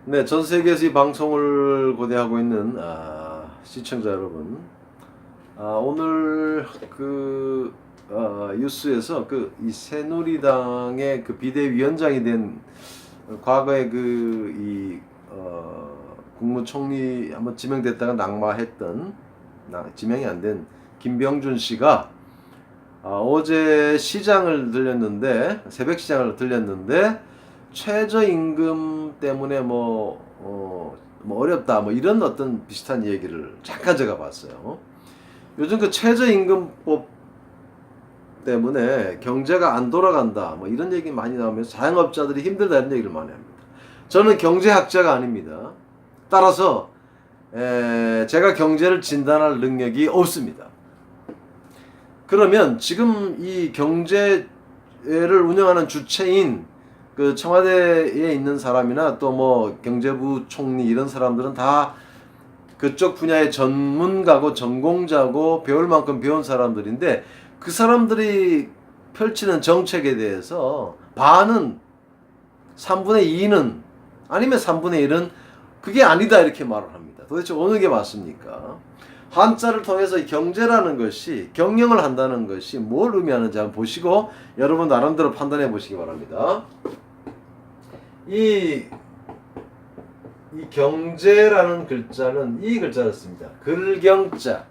네, 전 세계에서 이 방송을 고대하고 있는 시청자 여러분, 오늘 뉴스에서 이 새누리당의 비대위원장이 된 과거에 국무총리 한번 지명됐다가 낙마했던 지명이 안 된 김병준 씨가 어제 시장을 들렸는데, 새벽 시장을 들렸는데 최저임금 때문에 어렵다 이런 어떤 비슷한 얘기를 잠깐 제가 봤어요. 요즘 최저임금법 때문에 경제가 안 돌아간다 이런 얘기 많이 나오면서 자영업자들이 힘들다 이런 얘기를 많이 합니다. 저는 경제학자가 아닙니다. 따라서 제가 경제를 진단할 능력이 없습니다. 그러면 지금 이 경제를 운영하는 주체인 청와대에 있는 사람이나 또 경제부 총리 이런 사람들은 다 그쪽 분야의 전문가고 전공자고 배울 만큼 배운 사람들인데, 그 사람들이 펼치는 정책에 대해서 반은 3분의 2는 아니면 3분의 1은 그게 아니다 이렇게 말을 합니다. 도대체 어느 게 맞습니까? 한자를 통해서 경제라는 것이, 경영을 한다는 것이 뭘 의미하는지 한번 보시고 여러분 나름대로 판단해 보시기 바랍니다. 이 경제라는 글자는 이 글자를 씁니다. 글경자,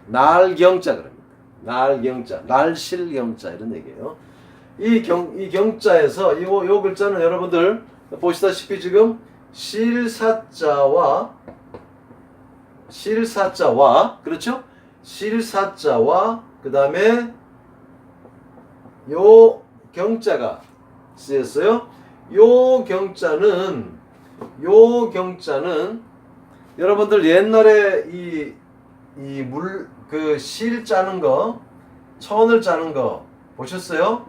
날경자 그럽니다. 날경자, 날실경자 이런 얘기예요. 이 경자에서 요 글자는 여러분들 보시다시피 지금 실사자와 그렇죠? 실사자와 그 다음에 요 경자가 쓰였어요. 요 경자는 여러분들 옛날에 실 짜는 거, 천을 짜는 거 보셨어요?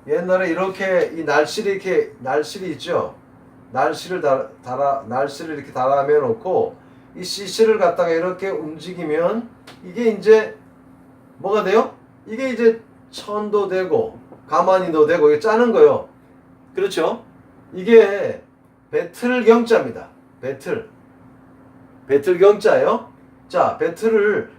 옛날에 이렇게 날실이 있죠? 날실을 이렇게 달아매 놓고 이 시실을 갖다가 이렇게 움직이면 이게 이제 뭐가 돼요? 이게 이제 천도 되고 가만히도 되고 이게 짜는 거요. 그렇죠? 이게 배틀경자입니다. 배틀경자예요. 자, 배틀을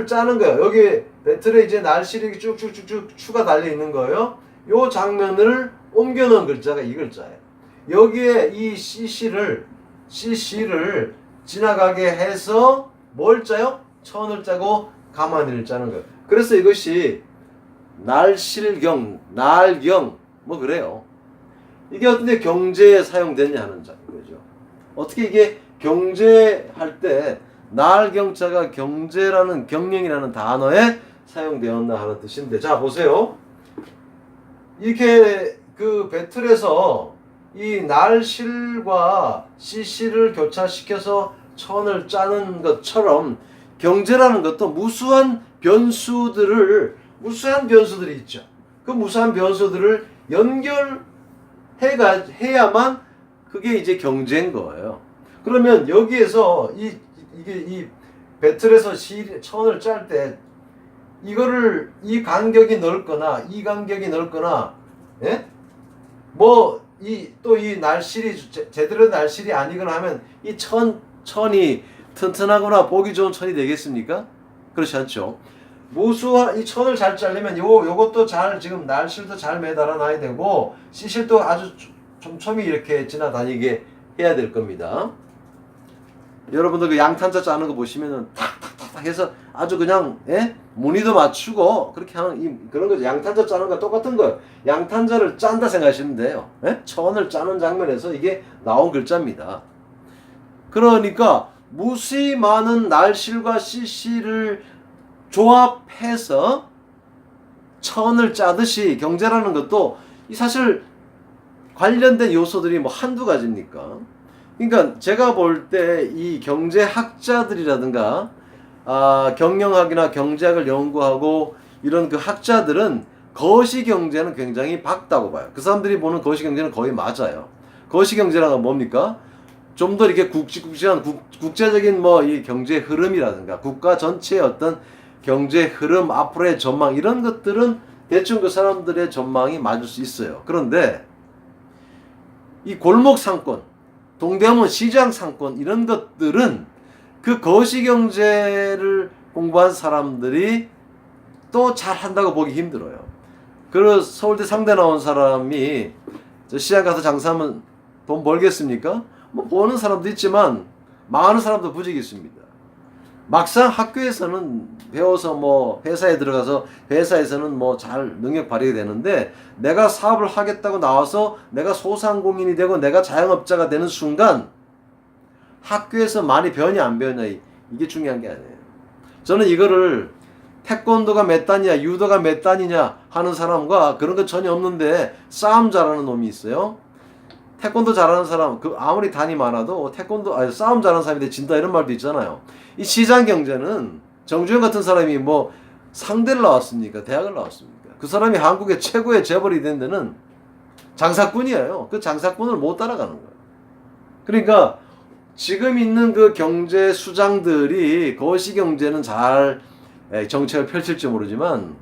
짜는 거예요. 여기 배틀에 이제 날실이 쭉쭉쭉쭉 추가 달려 있는 거예요. 요 장면을 옮겨 놓은 글자가 이 글자예요. 여기에 이 CC를 지나가게 해서 뭘 짜요? 천을 짜고 가만히를 짜는 거예요. 그래서 이것이 날경 그래요. 이게 어떻게 경제에 사용되냐 하는 거죠. 어떻게 이게 경제할 때 날경자가 경제라는 경영이라는 단어에 사용되었나 하는 뜻인데, 자 보세요. 이렇게 배틀에서 이 날실과 CC를 교차시켜서 천을 짜는 것처럼 경제라는 것도 무수한 변수들이 있죠. 그 무수한 변수들을 해야만 그게 이제 경제인 거예요. 그러면 여기에서 이 배틀에서 천을 짤 때 이거를 이 간격이 넓거나 이 간격이 넓거나, 예? 이 날실이 제대로 날실이 아니거나 하면 이 천이 튼튼하거나 보기 좋은 천이 되겠습니까? 그렇지 않죠. 이 천을 잘 짜려면 요것도 지금 날실도 잘 매달아 놔야 되고 시실도 아주 촘촘히 이렇게 지나다니게 해야 될 겁니다. 여러분들 양탄자 짜는 거 보시면은 탁탁탁 해서 아주 그냥 무늬도 맞추고 그렇게 하는 그런 거죠. 양탄자 짜는 거 똑같은 거예요. 양탄자를 짠다 생각하시면 돼요. 천을 짜는 장면에서 이게 나온 글자입니다. 그러니까 무수히 많은 날실과 CC를 조합해서 천을 짜듯이 경제라는 것도 사실 관련된 요소들이 한두 가지입니까? 그러니까 제가 볼 때 이 경제학자들이라든가 경영학이나 경제학을 연구하고 이런 학자들은 거시경제는 굉장히 밝다고 봐요. 그 사람들이 보는 거시경제는 거의 맞아요. 거시경제라는 건 뭡니까? 좀 더 이렇게 굵직굵직한 국제적인 이 경제 흐름이라든가 국가 전체의 어떤 경제 흐름, 앞으로의 전망 이런 것들은 대충 그 사람들의 전망이 맞을 수 있어요. 그런데 이 골목 상권, 동대문 시장 상권 이런 것들은 그 거시경제를 공부한 사람들이 또 잘한다고 보기 힘들어요. 그래서 서울대 상대 나온 사람이 저 시장 가서 장사하면 돈 벌겠습니까? 뭐 버는 사람도 있지만 망하는 사람도 부지기 있습니다. 막상 학교에서는 배워서 뭐 회사에 들어가서 회사에서는 뭐 잘 능력 발휘가 되는데 내가 사업을 하겠다고 나와서 내가 소상공인이 되고 내가 자영업자가 되는 순간 학교에서 많이 배웠냐 안 배웠냐 이게 중요한 게 아니에요. 저는 이거를 태권도가 몇 단이냐 유도가 몇 단이냐 하는 사람과 그런 거 전혀 없는데 싸움 잘하는 놈이 있어요. 태권도 잘하는 사람 그 아무리 단이 많아도 싸움 잘하는 사람인데 진다 이런 말도 있잖아요. 이 시장 경제는 정주영 같은 사람이 뭐 상대를 나왔습니까? 대학을 나왔습니까? 그 사람이 한국의 최고의 재벌이 된 데는 장사꾼이에요. 그 장사꾼을 못 따라가는 거예요. 그러니까 지금 있는 그 경제 수장들이 거시경제는 잘 정책을 펼칠지 모르지만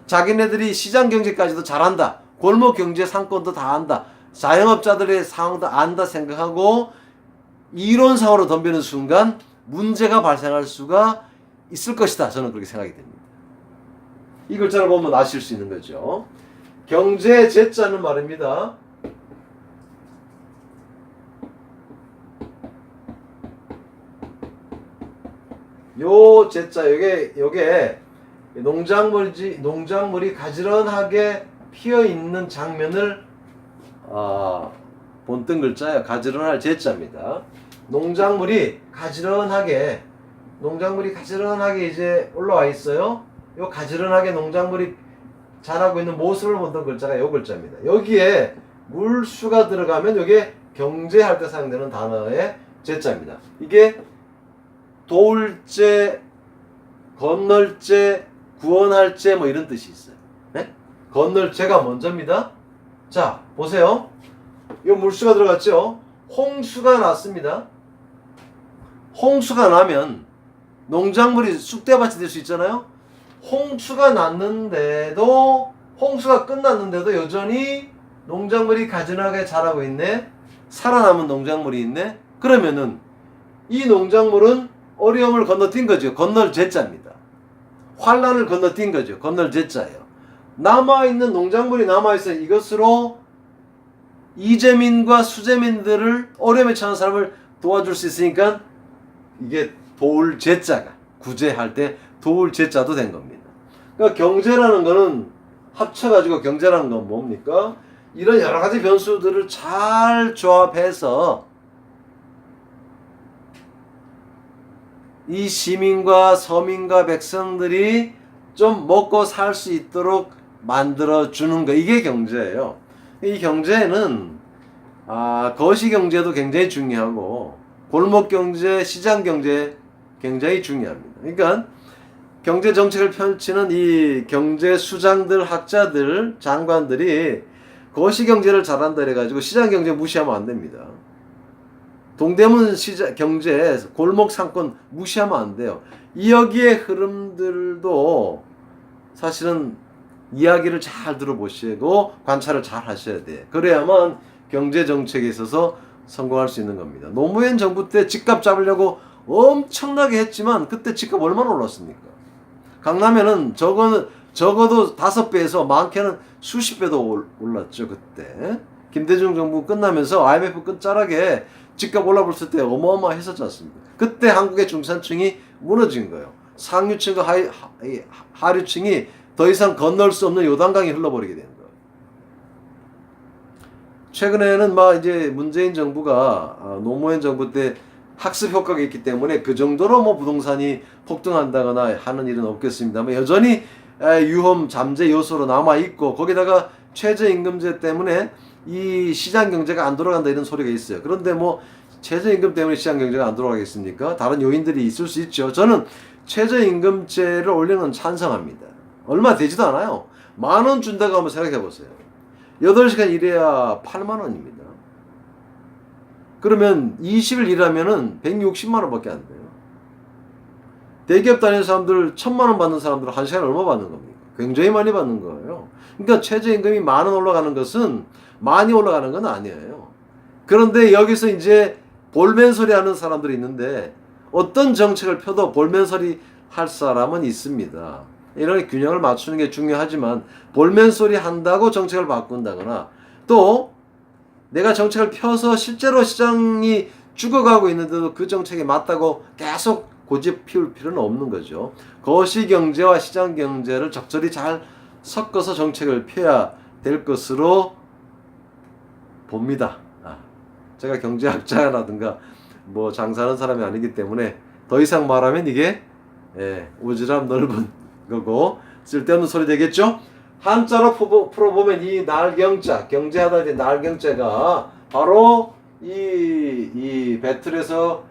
자기네들이 시장 경제까지도 잘한다. 골목 경제 상권도 다 안다. 자영업자들의 상황도 안다 생각하고 이론상으로 덤비는 순간 문제가 발생할 수가 있을 것이다. 저는 그렇게 생각이 됩니다. 이 글자를 보면 아실 수 있는 거죠. 경제 제자는 말입니다. 요 제자 요게 농작물이 가지런하게 피어 있는 장면을 본뜬 글자예요. 가지런할 제자입니다. 농작물이 가지런하게 이제 올라와 있어요. 요 가지런하게 농작물이 자라고 있는 모습을 본뜬 글자가 요 글자입니다. 여기에 물수가 들어가면 이게 경제할 때 사용되는 단어의 제자입니다. 이게 도울제, 건널제, 구원할제 뭐 이런 뜻이 있어요. 네? 건널제가 먼저입니다. 자, 보세요. 이 물수가 들어갔죠? 홍수가 났습니다. 홍수가 나면 농작물이 쑥대밭이 될 수 있잖아요. 홍수가 끝났는데도 여전히 농작물이 가지런하게 자라고 있네. 살아남은 농작물이 있네. 그러면은 이 농작물은 어려움을 건너뛴 거죠. 건널 제자입니다. 환란을 건너뛴 거죠. 건널 제자예요. 남아있는 농작물이 남아있어 이것으로 이재민과 수재민들을 어려움에 처한 사람을 도와줄 수 있으니까 이게 도울 제자가 구제할 때 도울 제자도 된 겁니다. 그러니까 경제라는 거는 합쳐가지고 경제라는 건 뭡니까? 이런 여러 가지 변수들을 잘 조합해서 이 시민과 서민과 백성들이 좀 먹고 살 수 있도록 만들어주는 거 이게 경제예요. 이 경제는 거시경제도 굉장히 중요하고 골목경제, 시장경제 굉장히 중요합니다. 그러니까 경제정책을 펼치는 이 경제수장들, 학자들, 장관들이 거시경제를 잘한다 해가지고 시장경제 무시하면 안 됩니다. 동대문 시장 경제 골목 상권 무시하면 안 돼요. 여기의 흐름들도 사실은 이야기를 잘 들어보시고 관찰을 잘 하셔야 돼요. 그래야만 경제 정책에 있어서 성공할 수 있는 겁니다. 노무현 정부 때 집값 잡으려고 엄청나게 했지만 그때 집값 얼마나 올랐습니까? 강남에는 적어도 5배에서 많게는 수십 배도 올랐죠. 그때 김대중 정부 끝나면서 IMF 끝자락에 집값 올라버렸을 때 어마어마했었지 않습니까? 그때 한국의 중산층이 무너진 거예요. 상류층과 하류층이 더 이상 건널 수 없는 요단강이 흘러버리게 되는 거예요. 최근에는 이제 문재인 정부가 노무현 정부 때 학습 효과가 있기 때문에 그 정도로 부동산이 폭등한다거나 하는 일은 없겠습니다만 여전히 유험 잠재 요소로 남아 있고 거기다가 최저임금제 때문에 이 시장 경제가 안 돌아간다 이런 소리가 있어요. 그런데 최저임금 때문에 시장 경제가 안 돌아가겠습니까? 다른 요인들이 있을 수 있죠. 저는 최저임금제를 올리는 건 찬성합니다. 얼마 되지도 않아요. 10,000원 준다고 한번 생각해 보세요. 8시간 일해야 80,000원입니다. 그러면 20일 일하면은 160만 원밖에 안 돼요. 대기업 다니는 사람들 1,000만 원 받는 사람들은 1시간에 얼마 받는 겁니까? 굉장히 많이 받는 거예요. 그러니까 최저임금이 10,000원 올라가는 것은 많이 올라가는 건 아니에요. 그런데 여기서 이제 볼멘소리 하는 사람들이 있는데 어떤 정책을 펴도 볼멘소리 할 사람은 있습니다. 이런 균형을 맞추는 게 중요하지만 볼멘소리 한다고 정책을 바꾼다거나 또 내가 정책을 펴서 실제로 시장이 죽어가고 있는데도 그 정책에 맞다고 계속 고집 피울 필요는 없는 거죠. 거시경제와 시장경제를 적절히 잘 섞어서 정책을 펴야 될 것으로 봅니다. 제가 경제학자라든가 뭐 장사하는 사람이 아니기 때문에 더 이상 말하면 이게 오지랖 넓은 거고 쓸데없는 소리 되겠죠? 한자로 풀어보면 이 날경자, 경제하다 이제 날경자가 바로 이 배틀에서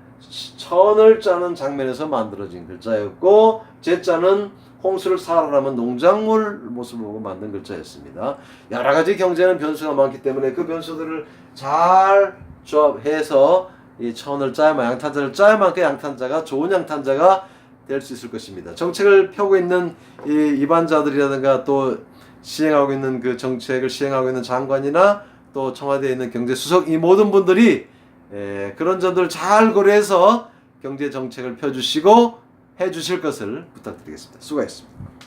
천을 짜는 장면에서 만들어진 글자였고 제자는 홍수를 살아남은 농작물 모습을 보고 만든 글자였습니다. 여러 가지 경제는 변수가 많기 때문에 그 변수들을 잘 조합해서 이 천을 짜야만 양탄자를 짜야만 그 양탄자가 좋은 양탄자가 될 수 있을 것입니다. 정책을 펴고 있는 이 입안자들이라든가 또 시행하고 있는 그 정책을 시행하고 있는 장관이나 또 청와대에 있는 경제수석 이 모든 분들이 그런 점들을 잘 고려해서 경제 정책을 펴주시고 해주실 것을 부탁드리겠습니다. 수고하셨습니다.